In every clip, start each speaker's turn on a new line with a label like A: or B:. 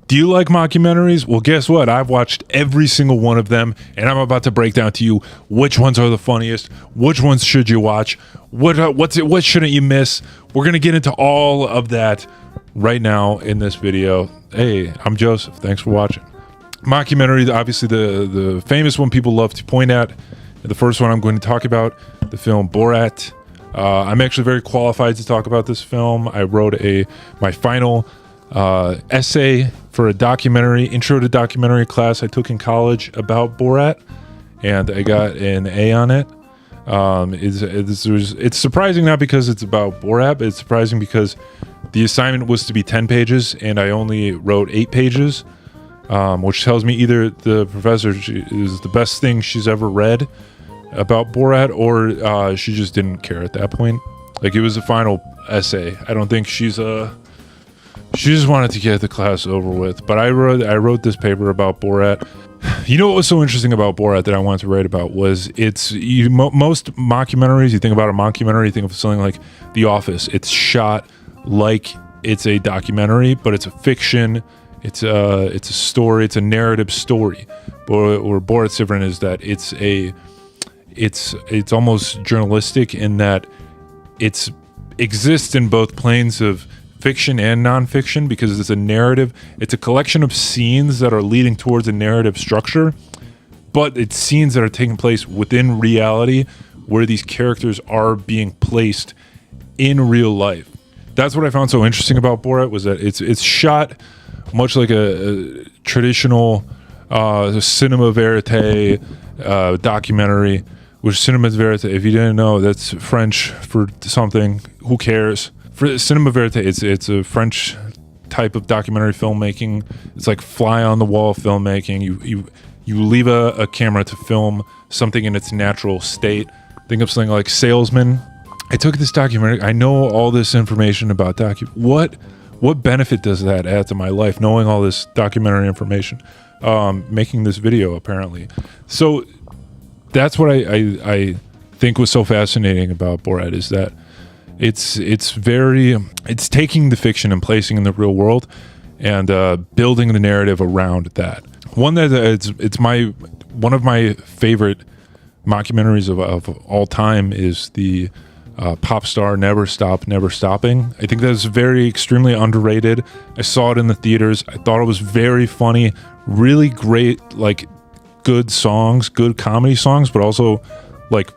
A: Do you like mockumentaries? Well, guess what? I've watched every single one of them, and I'm about to break down to you which ones are the funniest, which ones should you watch, what shouldn't you miss. We're going to get into all of that right now in this video. Hey, I'm Joseph. Thanks for watching. Mockumentary, obviously the famous one people love to point at. The first one I'm going to talk about, the film Borat. I'm actually very qualified to talk about this film. I wrote my final essay for a documentary, intro to documentary class I took in college about Borat, and I got an A on it. It's surprising not because it's about Borat, but it's surprising because the assignment was to be 10 pages and I only wrote 8 pages, which tells me either the professor is the best thing she's ever read about Borat, or she just didn't care at that point. Like, it was a final essay. I don't think she just wanted to get the class over with. But I wrote this paper about Borat. You know what was so interesting about Borat that I wanted to write about was most mockumentaries, you think about a mockumentary, you think of something like The Office. It's shot like it's a documentary, but it's a fiction. It's a story. It's a narrative story. But where Borat's different is that it's almost journalistic in that it exists in both planes of fiction and nonfiction, because it's a narrative. It's a collection of scenes that are leading towards a narrative structure, but it's scenes that are taking place within reality, where these characters are being placed in real life. That's what I found so interesting about Borat, was that it's shot much like a traditional cinema verite documentary. Which cinema verite, if you didn't know, that's French for something. Who cares? For cinema verite, it's a French type of documentary filmmaking. It's like fly on the wall filmmaking. You leave a camera to film something in its natural state. Think of something like Salesman. I took this documentary. I know all this information about what benefit does that add to my life, knowing all this documentary information? Making this video, apparently. So that's what I think was so fascinating about Borat, is that it's taking the fiction and placing in the real world, and building the narrative around that. One of my favorite mockumentaries of all time is the Popstar, Never Stop, Never Stopping. I think that's very extremely underrated. I saw it in the theaters. I thought it was very funny, really great, like good songs, good comedy songs, but also like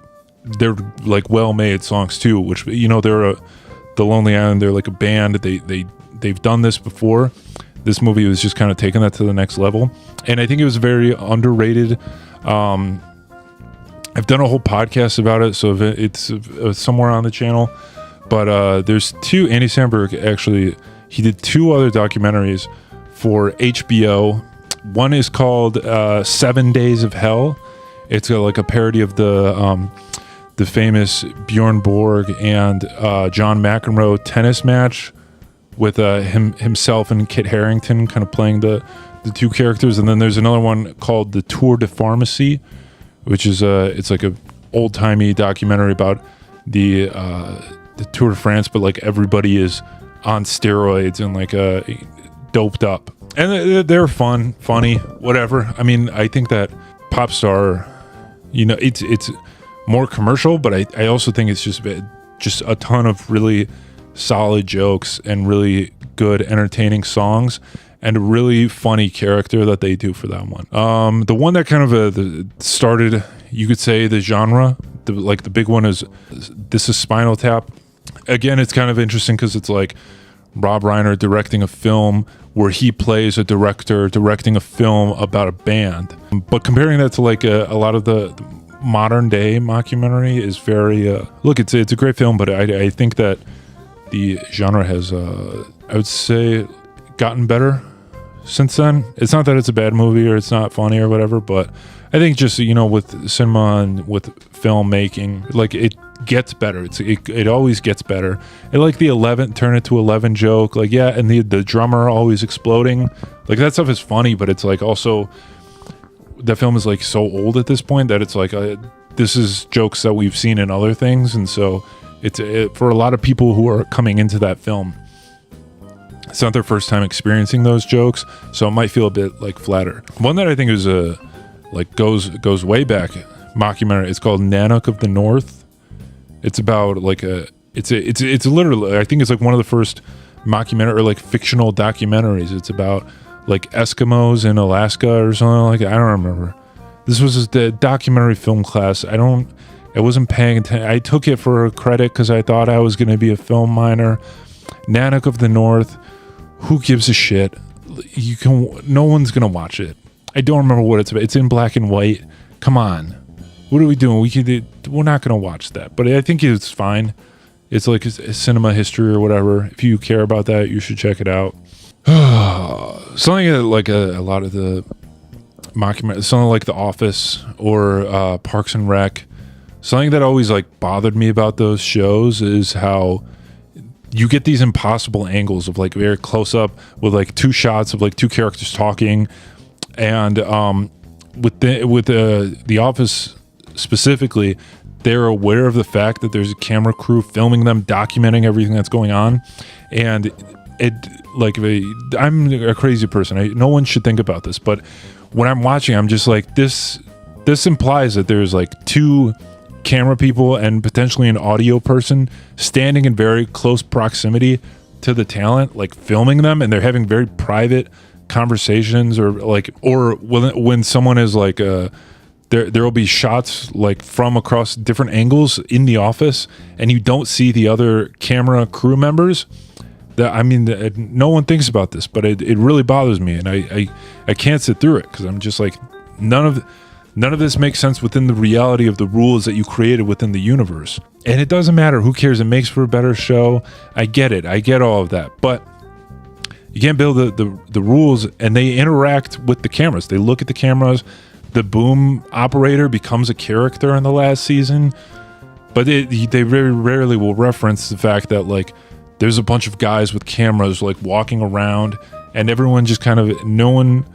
A: they're like well-made songs too, which, you know, they're the Lonely Island, they're like a band. They've done this before. This movie was just kind of taking that to the next level, and I think it was very underrated. I've done a whole podcast about it, so it's somewhere on the channel, but there's Andy Samberg, actually, he did 2 other documentaries for HBO. One is called 7 Days of Hell. It's like a parody of the famous Bjorn Borg and John McEnroe tennis match with himself and Kit Harington kind of playing the 2 characters. And then there's another one called The Tour de Pharmacy, which is it's like a old-timey documentary about the Tour de France, but like everybody is on steroids and like doped up. And they're funny, whatever. I mean, I think that Popstar, you know, it's more commercial, but I also think it's just a ton of really solid jokes and really good, entertaining songs, and a really funny character that they do for that one. The one that kind of started, you could say, the genre, the big one is This Is Spinal Tap. Again, it's kind of interesting because it's like Rob Reiner directing a film where he plays a director directing a film about a band. But comparing that to like a lot of the modern day mockumentary is very look, it's a great film, but I think that the genre has I would say gotten better since then. It's not that it's a bad movie or it's not funny or whatever, but I think just, you know, with cinema and with filmmaking, like it gets better. It always gets better. And like the 11 turn it to 11 joke, like, yeah, and the drummer always exploding, like that stuff is funny, but it's like also that film is like so old at this point that it's like this is jokes that we've seen in other things, and so it's for a lot of people who are coming into that film, It's not their first time experiencing those jokes, so it might feel a bit like flatter. One that I think is goes way back mockumentary. It's called Nanook of the North. It's about like it's literally, I think it's like one of the first mockumentary or like fictional documentaries. It's about like Eskimos in Alaska or something like that. I don't remember. This was the documentary film class. I wasn't paying attention. I took it for a credit because I thought I was going to be a film minor. Nanook of the North. Who gives a shit? No one's gonna watch it. I don't remember what it's about. It's in black and white. Come on, what are we doing? We're not gonna watch that. But I think it's fine. It's like a cinema history or whatever. If you care about that, you should check it out. Something like a lot of the mockumentary, something like The Office or Parks and Rec. Something that always like bothered me about those shows is how you get these impossible angles of like very close up with like two shots of like two characters talking, and with the Office specifically, they're aware of the fact that there's a camera crew filming them, documenting everything that's going on, and I'm a crazy person. No one should think about this, but when I'm watching, I'm just like this implies that there's like two camera people and potentially an audio person standing in very close proximity to the talent, like filming them, and they're having very private conversations, or when someone is like there will be shots like from across different angles in the office and you don't see the other camera crew members. No one thinks about this, but it really bothers me, and I can't sit through it because I'm just like, none of this makes sense within the reality of the rules that you created within the universe. And it doesn't matter. Who cares? It makes for a better show. I get it. I get all of that. But you can't build the rules, and they interact with the cameras. They look at the cameras. The boom operator becomes a character in the last season. But they very rarely will reference the fact that like there's a bunch of guys with cameras like walking around, and everyone just kind of, no one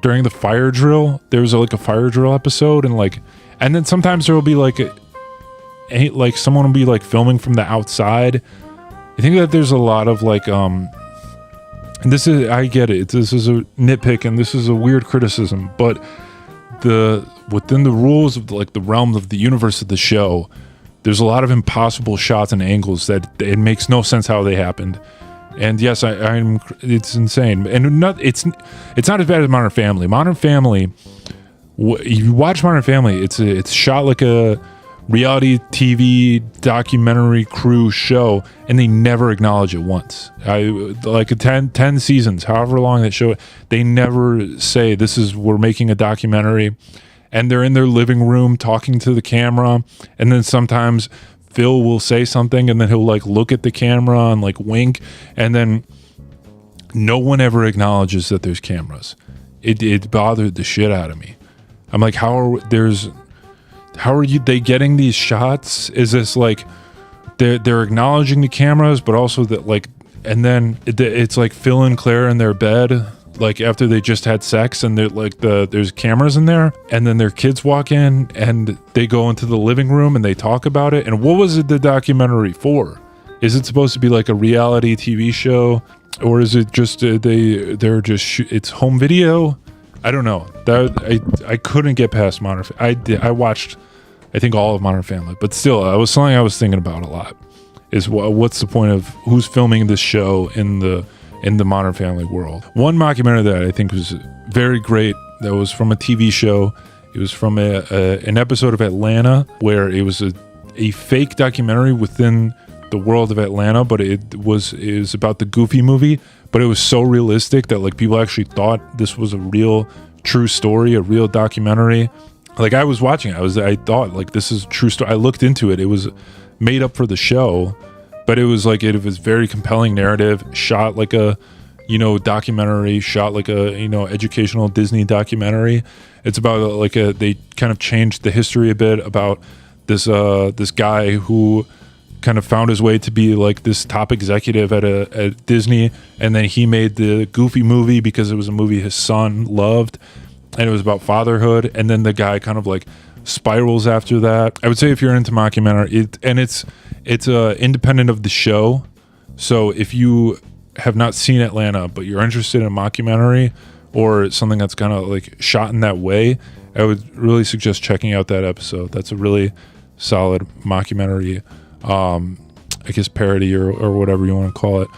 A: during the fire drill, there was like a fire drill episode, and then sometimes there will be like someone will be like filming from the outside. I think that there's a lot of like and I get it, this is a nitpick and this is a weird criticism, but within the rules of like the realm of the universe of the show, there's a lot of impossible shots and angles that it makes no sense how they happened. And yes, it's insane, and it's not as bad as Modern Family. Modern Family, you watch Modern Family, it's shot like a reality TV documentary crew show, and they never acknowledge it once. Like 10 seasons, however long that show, they never say we're making a documentary, and they're in their living room talking to the camera, and then sometimes Phil will say something and then he'll like look at the camera and like wink, and then no one ever acknowledges that there's cameras. It bothered the shit out of me. I'm like, how are they getting these shots? Is this like they're acknowledging the cameras, but also that like, and then it's like Phil and Claire in their bed, like after they just had sex, and they're like there's cameras in there, and then their kids walk in and they go into the living room and they talk about it. And what was it the documentary for? Is it supposed to be like a reality TV show, or is it just it's home video? I don't know. I couldn't get past Modern. I watched, I think, all of Modern Family, but still, it was something I was thinking about a lot. Is what's the point of who's filming this show in the Modern Family world? One mockumentary that I think was very great, that was from a TV show. It was from an episode of Atlanta, where it was a fake documentary within the world of Atlanta, but it was about the Goofy movie, but it was so realistic that like people actually thought this was a real true story, a real documentary. Like I was watching it, I thought like this is a true story. I looked into it. It was made up for the show, but it was very compelling narrative, shot like a documentary, shot like a educational Disney documentary. It's about they kind of changed the history a bit about this guy who kind of found his way to be like this top executive at Disney, and then he made the Goofy movie because it was a movie his son loved, and it was about fatherhood. And then the guy kind of like spirals after that. I would say if you're into mockumentary, it's independent of the show. So if you have not seen Atlanta, but you're interested in a mockumentary or something that's kind of like shot in that way, I would really suggest checking out that episode. That's a really solid mockumentary, I guess parody or whatever you want to call it.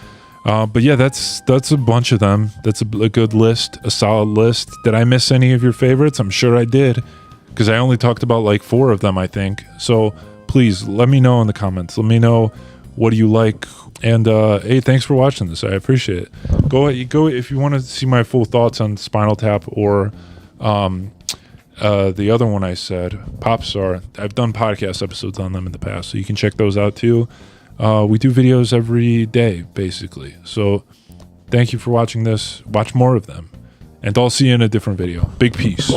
A: But yeah, that's a bunch of them. That's a good list, a solid list. Did I miss any of your favorites? I'm sure I did, because I only talked about like 4 of them, I think. So please let me know in the comments. Let me know what do you like. And hey, thanks for watching this. I appreciate it. Go if you want to see my full thoughts on Spinal Tap or the other one I said, Popstar. I've done podcast episodes on them in the past, so you can check those out too. We do videos every day, basically. So thank you for watching this. Watch more of them. And I'll see you in a different video. Big peace.